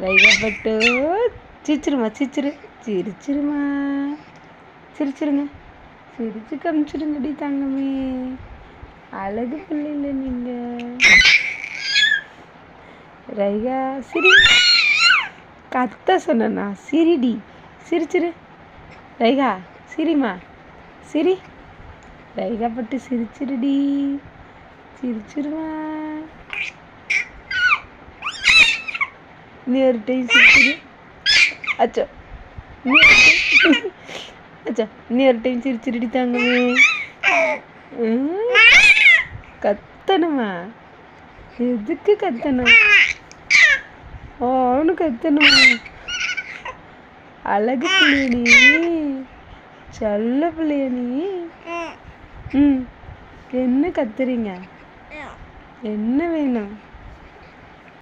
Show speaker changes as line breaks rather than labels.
ரைகா பட்டு சிரிச்சிருமா சிரிச்சிருமா சிரிச்சிருங்க சிரிச்சு காமிச்சிருங்கடி தங்கமே. அழகு பிள்ளைல நீங்கள். ரைகா சிரி. கத்த சொன்னா சிரிடி சிரிச்சிரு. ரைகா சிரிமா சிரி. ரைகா பட்டு சிரிச்சிருடி சிரிச்சிருமா. நீ ஒரு டைம் சிரிச்சிரு. அச்சோ நீ ஒரு டைம் சிரிச்சிருடி தாங்கமே. கத்தணுமா? எதுக்கு கத்தணும்? அவனு கத்தணுமா? அழகு பிள்ளைய நீ, செல்ல பிள்ளைய நீ. என்ன கத்துறீங்க? என்ன வேணும்?